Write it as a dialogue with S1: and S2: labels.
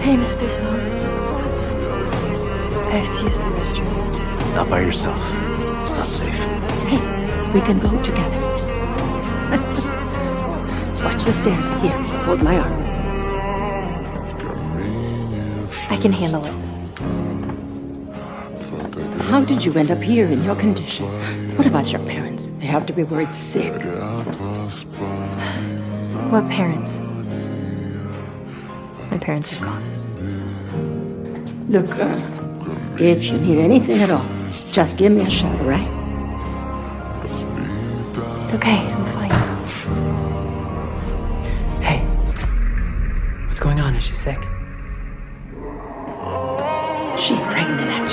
S1: Hey, Mr. Song. I have to use the restroom.
S2: Not by yourself. It's not safe.
S1: Hey, we can go together. Watch the stairs. Here, hold my arm. I can handle it. How did you end up here in your condition? What about your parents? They have to be worried sick. What parents? My parents are gone. Look, if you need anything at all, just give me a shout, all right? It's okay, I'm fine.
S3: Hey, what's going on? Is she sick?
S1: She's pregnant,